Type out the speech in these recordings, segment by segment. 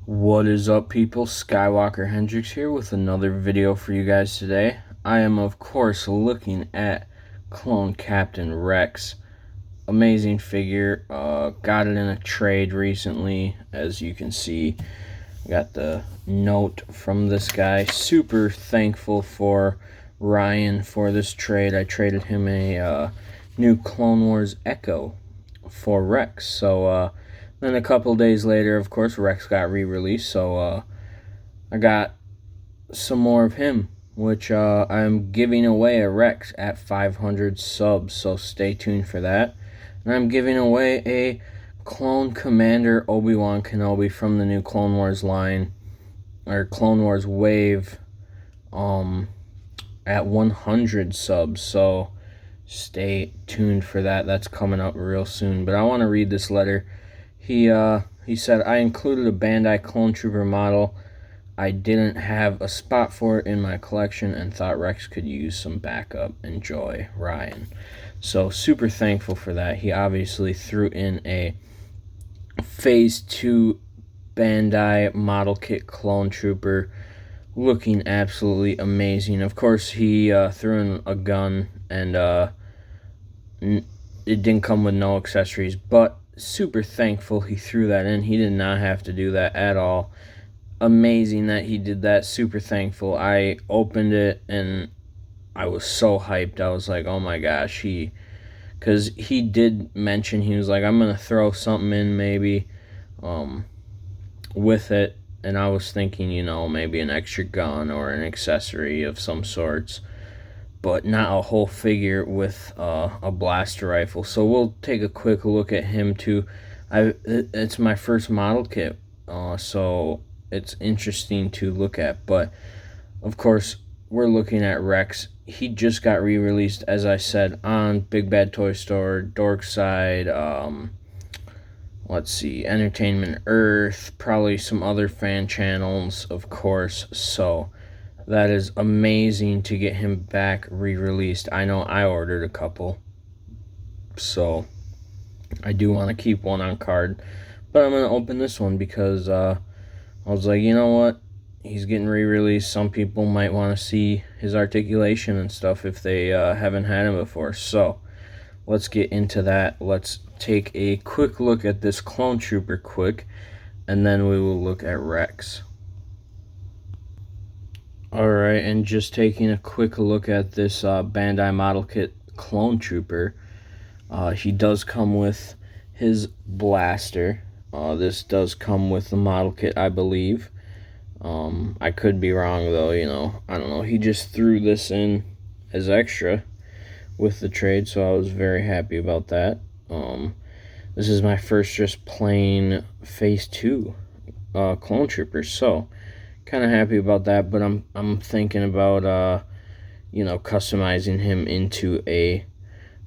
What is up, people? Skywalker Hendrix here with another video for you guys today. I am, of course, looking at Clone Captain Rex. Amazing figure. Got it in a trade recently, as you can see. Got the note from this guy. Super thankful for Ryan for this trade. I traded him a new Clone Wars Echo for Rex. So, then a couple days later, of course, Rex got re-released. So, I got some more of him, which I'm giving away a Rex at 500 subs. So stay tuned for that. And I'm giving away a Clone Commander Obi-Wan Kenobi from the new Clone Wars line, or Clone Wars Wave, at 100 subs. So stay tuned for that. That's coming up real soon. But I want to read this letter. He said, I included a Bandai Clone Trooper model. I didn't have a spot for it in my collection and thought Rex could use some backup. Enjoy, Ryan. So super thankful for that. He obviously threw in a Phase 2 Bandai model kit Clone Trooper, looking absolutely amazing. Of course, he threw in a gun, and it didn't come with no accessories, but super thankful he threw that in. He did not have to do that at all. Amazing that he did that. Super thankful. I opened it and I was so hyped. I was like, oh my gosh, because he did mention, he was like, I'm gonna throw something in maybe with it, and I was thinking, maybe an extra gun or an accessory of some sorts, but not a whole figure with a blaster rifle. So we'll take a quick look at him too. It's my first model kit, so it's interesting to look at. But of course, we're looking at Rex. He just got re-released, as I said, on Big Bad Toy Store, Dorkside, let's see, Entertainment Earth, probably some other fan channels, of course. So that is amazing to get him back re-released. I know I ordered a couple, so I do want to keep one on card. But I'm going to open this one because I was like, you know what? He's getting re-released. Some people might want to see his articulation and stuff if they haven't had him before. So let's get into that. Let's take a quick look at this Clone Trooper quick, and then we will look at Rex. Alright, and just taking a quick look at this Bandai model kit Clone Trooper. He does come with his blaster. This does come with the model kit, I believe. I could be wrong though, I don't know. He just threw this in as extra with the trade, so I was very happy about that. This is my first just plain Phase 2 Clone Trooper, so kind of happy about that. But I'm thinking about customizing him into a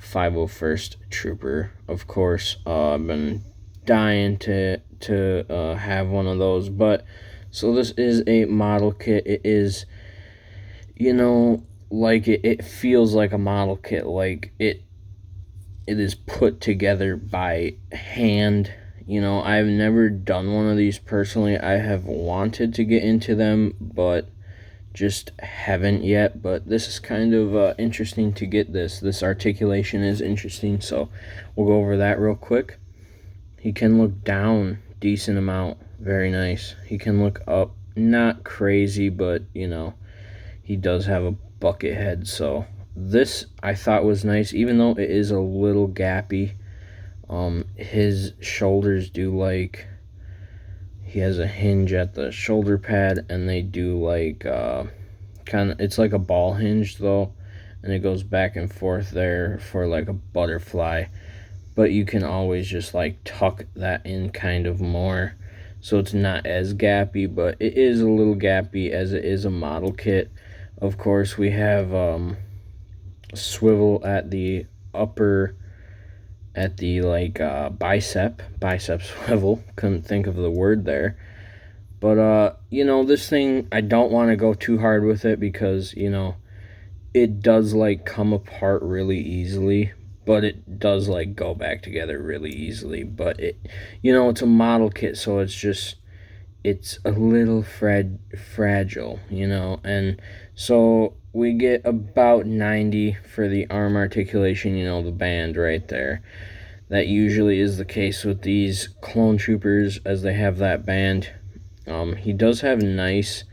501st Trooper. Of course, I've been dying to have one of those. But so this is a model kit. It is, like it feels like a model kit. Like it is put together by hand. I've never done one of these personally. I have wanted to get into them, but just haven't yet. But this is kind of interesting to get this. This articulation is interesting, so we'll go over that real quick. He can look down decent amount. Very nice. He can look up. Not crazy, but, he does have a bucket head, so this I thought was nice, even though it is a little gappy. His shoulders do, like, he has a hinge at the shoulder pad, and they do like kind of, it's like a ball hinge though, and it goes back and forth there for like a butterfly, but you can always just like tuck that in kind of more, so it's not as gappy, but it is a little gappy as it is a model kit. Of course, we have swivel at the upper, at the like bicep swivel. Couldn't think of the word there. But this thing, I don't want to go too hard with it because it does like come apart really easily, but it does like go back together really easily. But it, it's a model kit, so it's just, it's a little fragile, you know, and so we get about 90 for the arm articulation, you know, the band right there. That usually is the case with these clone troopers, as they have that band. He does have nice,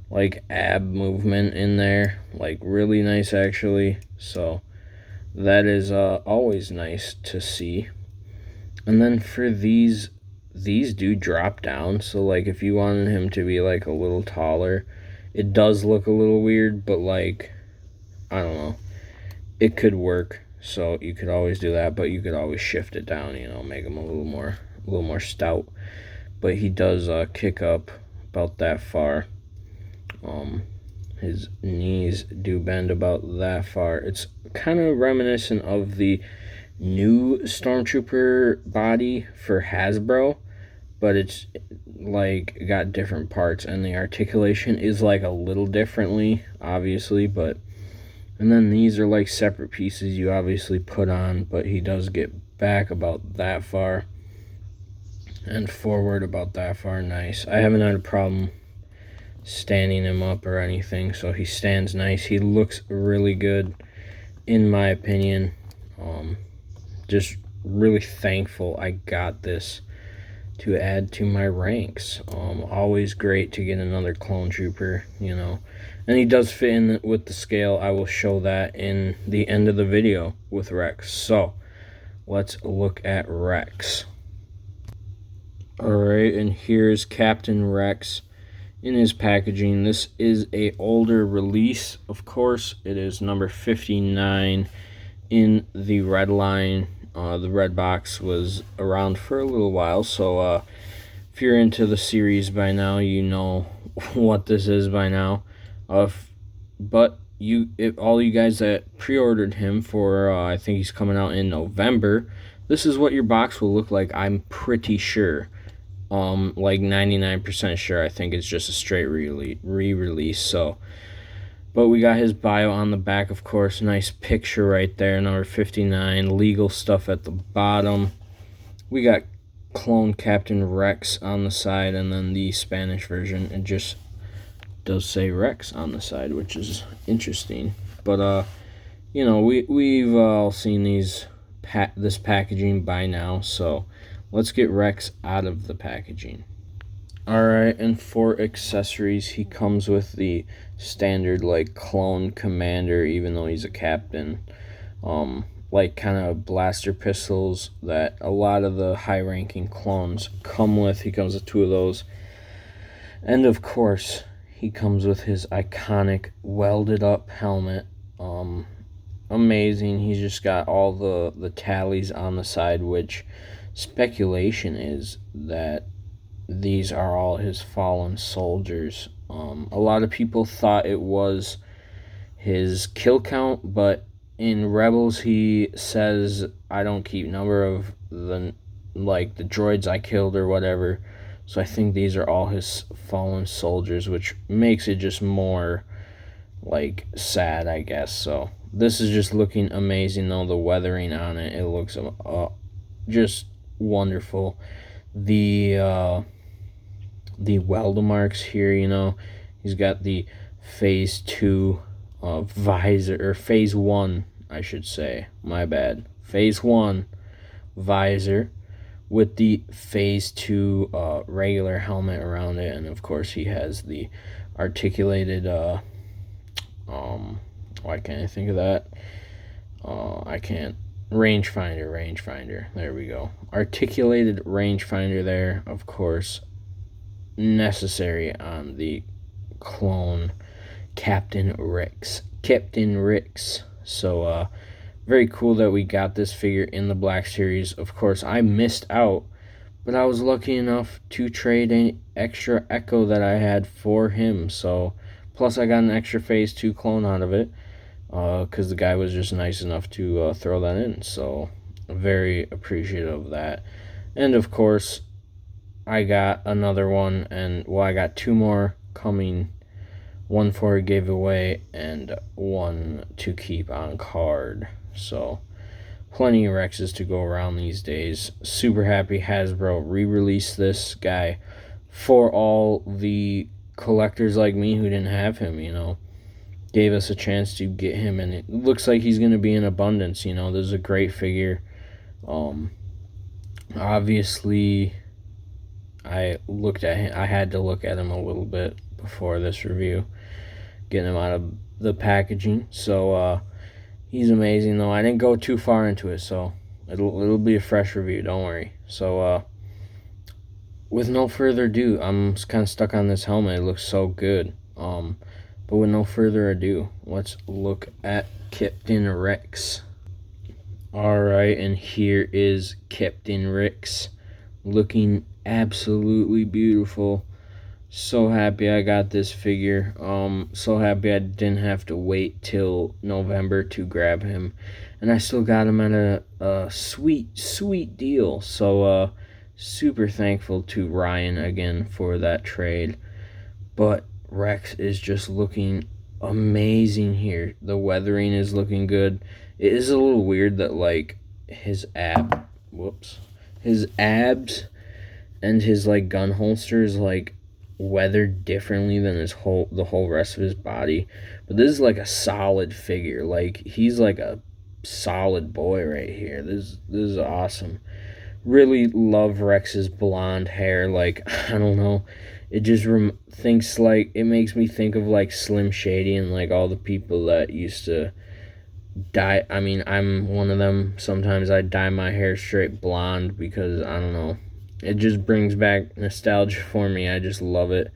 like, ab movement in there, like, really nice, actually, so that is always nice to see. And then for these do drop down, so like if you wanted him to be like a little taller, it does look a little weird, but like, I don't know, it could work. So you could always do that, but you could always shift it down, you know, make him a little more stout. But he does kick up about that far. His knees do bend about that far. It's kind of reminiscent of the new Stormtrooper body for Hasbro, but it's like got different parts, and the articulation is like a little differently, obviously, but and then these are like separate pieces you obviously put on, but he does get back about that far and forward about that far. Nice. I haven't had a problem standing him up or anything, so he stands nice. He looks really good, in my opinion. Just really thankful I got this to add to my ranks. Always great to get another clone trooper, you know. And he does fit in with the scale. I will show that in the end of the video with Rex. So, let's look at Rex. Alright, and here's Captain Rex in his packaging. This is a older release, of course. It is number 59 in the red line. The red box was around for a little while, so if you're into the series by now, you know what this is by now. But all you guys that pre-ordered him for, I think he's coming out in November, this is what your box will look like, I'm pretty sure. Like 99% sure. I think it's just a straight re-release, so... But we got his bio on the back, of course. Nice picture right there, number 59. Legal stuff at the bottom. We got Clone Captain Rex on the side, and then the Spanish version. It just does say Rex on the side, which is interesting. But, you know, we've all seen this packaging by now, so let's get Rex out of the packaging. Alright, and for accessories, he comes with the standard, like, clone commander, even though he's a captain. Like, kind of blaster pistols that a lot of the high-ranking clones come with. He comes with 2 of those. And, of course, he comes with his iconic welded-up helmet. Amazing. He's just got all the tallies on the side, which speculation is that these are all his fallen soldiers. A lot of people thought it was his kill count, but in Rebels he says, I don't keep number of the droids I killed or whatever. So I think these are all his fallen soldiers, which makes it just more like sad, I guess. So this is just looking amazing though. The weathering on it, it looks just wonderful. The weld marks here, you know, he's got the phase 2 visor, or phase 1, I should say, my bad, phase 1 visor with the phase 2 regular helmet around it, and of course he has the articulated why can't I think of that? Rangefinder, there we go. Articulated rangefinder there, of course, necessary on the clone Captain Rex. So very cool that we got this figure in the Black Series. Of course, I missed out, but I was lucky enough to trade an extra Echo that I had for him. So plus I got an extra phase 2 clone out of it, because the guy was just nice enough to throw that in. So very appreciative of that. And of course, I got another one, and well, I got 2 more coming, 1 for a giveaway and 1 to keep on card. So plenty of Rexes to go around these days. Super happy Hasbro re-released this guy for all the collectors like me who didn't have him, gave us a chance to get him, and it looks like he's going to be in abundance. This is a great figure. Obviously, I looked at him. I had to look at him a little bit before this review, getting him out of the packaging. So he's amazing, though. I didn't go too far into it, so it'll be a fresh review. Don't worry. So with no further ado, I'm kind of stuck on this helmet. It looks so good. But with no further ado, let's look at Captain Rex. Alright, and here is Captain Rex, looking absolutely beautiful. So happy I got this figure. So happy I didn't have to wait till November to grab him. And I still got him at a sweet deal. So super thankful to Ryan again for that trade. But Rex is just looking amazing here. The weathering is looking good. It is a little weird that like his abs and his like gun holster is like weathered differently than the whole rest of his body. But this is like a solid figure. Like he's like a solid boy right here. This is awesome. Really love Rex's blonde hair. Like I don't know. It just it makes me think of like Slim Shady and like all the people that used to dye. I mean, I'm one of them. Sometimes I dye my hair straight blonde because I don't know. It just brings back nostalgia for me. I just love it.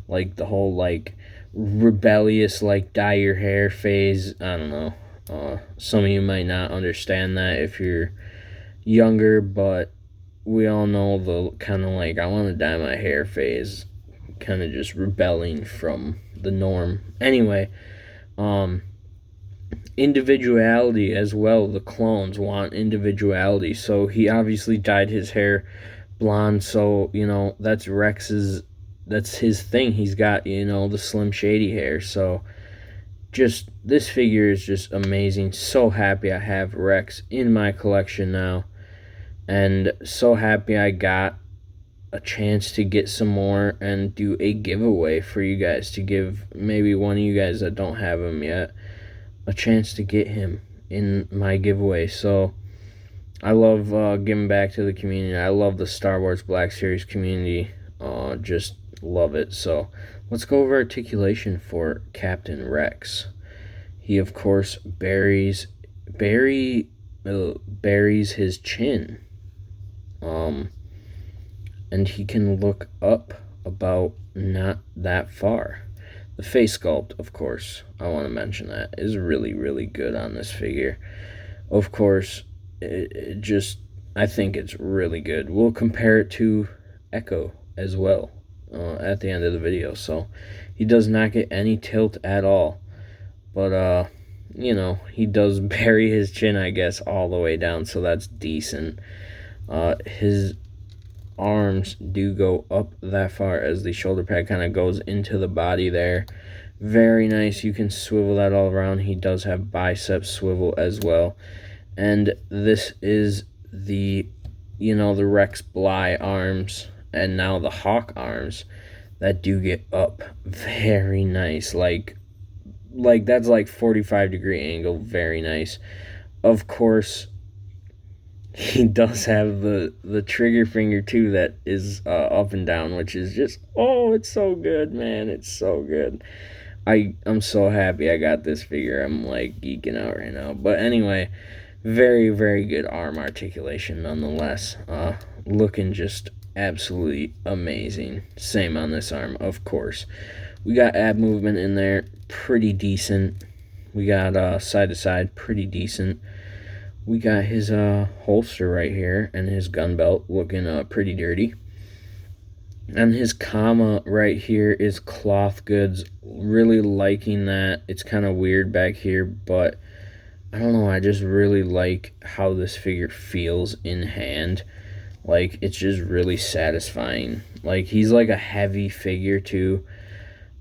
Like the whole like rebellious like dye your hair phase. I don't know. Some of you might not understand that if you're younger, but we all know the kind of like I want to dye my hair phase. Kind of just rebelling from the norm. Anyway, individuality as well. The clones want individuality, so he obviously dyed his hair blonde. So that's Rex's. That's his thing. He's got the Slim Shady hair. So just this figure is just amazing. So happy I have Rex in my collection now, and so happy I got a chance to get some more and do a giveaway for you guys, to give maybe one of you guys that don't have him yet a chance to get him in my giveaway. So I love giving back to the community. I love the Star Wars Black Series community. Just love it. So let's go over articulation for Captain Rex. He of course buries his chin. And he can look up about not that far. The face sculpt, of course, I want to mention that, is really, really good on this figure. Of course, I think it's really good. We'll compare it to Echo as well at the end of the video. So he does not get any tilt at all. But, he does bury his chin, I guess, all the way down. So that's decent. His arms do go up that far as the shoulder pad kind of goes into the body there. Very nice. You can swivel that all around. He does have bicep swivel as well. And this is the Rex Bly arms and now the Hawk arms that do get up very nice. Like that's like 45-degree angle. Very nice. Of course, he does have the trigger finger too that is up and down, which is just, it's so good, man. It's so good. I'm so happy I got this figure. I'm like geeking out right now. But anyway, very, very good arm articulation nonetheless. Looking just absolutely amazing. Same on this arm, of course. We got ab movement in there, pretty decent. We got side to side, pretty decent. We got his holster right here and his gun belt looking pretty dirty. And his comma right here is cloth goods. Really liking that. It's kind of weird back here, but I don't know. I just really like how this figure feels in hand. Like, it's just really satisfying. Like, he's like a heavy figure too.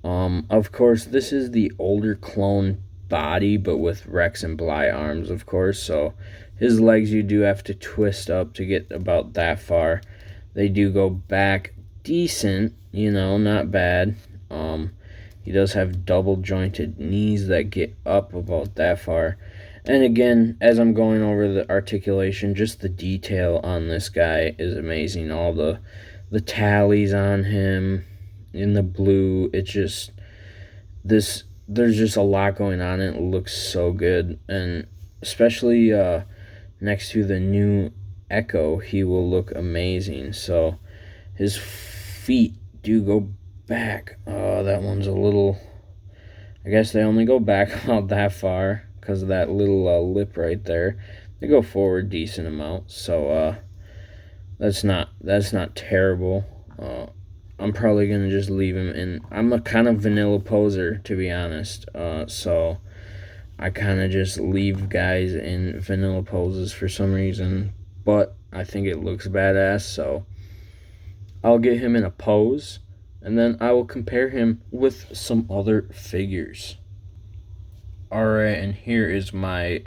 Of course, this is the older clone body, but with Rex and Bly arms, of course. So his legs you do have to twist up to get about that far. They do go back decent, you know, not bad. He does have double jointed knees that get up about that far. And again, as I'm going over the articulation, just the detail on this guy is amazing. All the tallies on him in the blue, it's just there's just a lot going on, and it looks so good. And especially next to the new Echo, he will look amazing. So his feet do go back. That one's a little, I guess they only go back about that far because of that little lip right there. They go forward decent amount, so that's not terrible. I'm probably gonna just leave him in. I'm a kind of vanilla poser, to be honest. So I kind of just leave guys in vanilla poses for some reason, but I think it looks badass, so I'll get him in a pose, and then I will compare him with some other figures. Alright, and here is my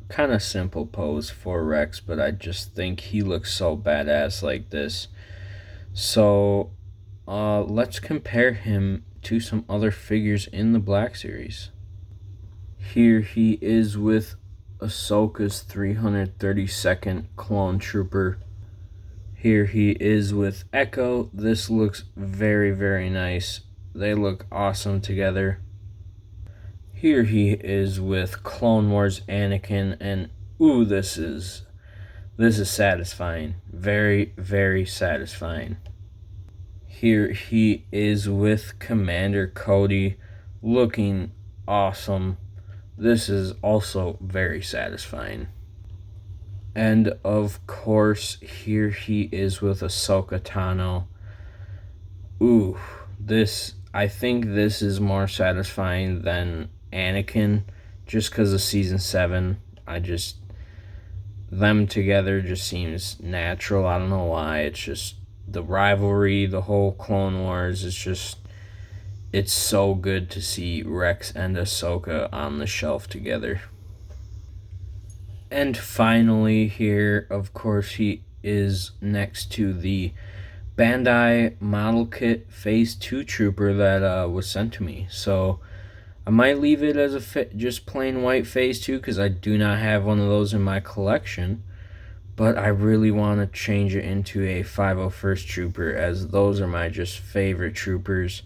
kind of simple pose for Rex, but I just think he looks so badass like this. So let's compare him to some other figures in the Black Series. Here he is with Ahsoka's 332nd Clone Trooper. Here he is with Echo. This looks very, very nice. They look awesome together. Here he is with Clone Wars Anakin, and ooh, this is satisfying. Very, very satisfying. Here he is with Commander Cody, looking awesome. This is also very satisfying. And of course, here he is with Ahsoka Tano. Ooh, I think this is more satisfying than Anakin, just because of season 7. Them together just seems natural. I don't know why. It's just the rivalry, the whole Clone Wars. It's so good to see Rex and Ahsoka on the shelf together. And finally here, of course, he is next to the Bandai Model Kit Phase 2 Trooper that was sent to me. So I might leave it as just plain white Phase 2 because I do not have one of those in my collection. But I really want to change it into a 501st Trooper, as those are my just favorite troopers.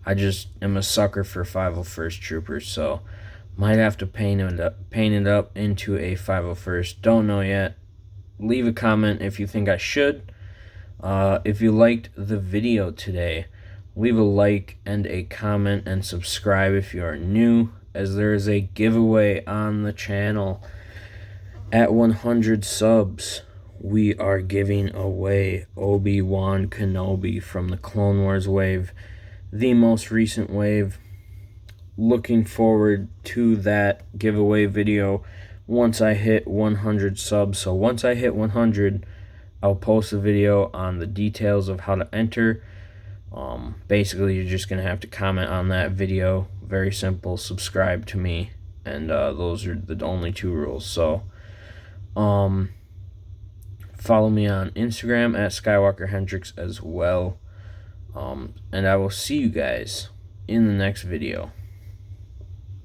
I just am a sucker for 501st Troopers, so might have to paint it up into a 501st. Don't know yet. Leave a comment if you think I should. If you liked the video today, leave a like and a comment, and subscribe if you are new, as there is a giveaway on the channel. At 100 subs, we are giving away Obi-Wan Kenobi from the Clone Wars wave, the most recent wave. Looking forward to that giveaway video once I hit 100 subs. So once I hit 100, I'll post a video on the details of how to enter. Basically, you're just going to have to comment on that video. Very simple. Subscribe to me. And those are the only 2 rules. So follow me on Instagram at Skywalker Hendrix as well. And I will see you guys in the next video.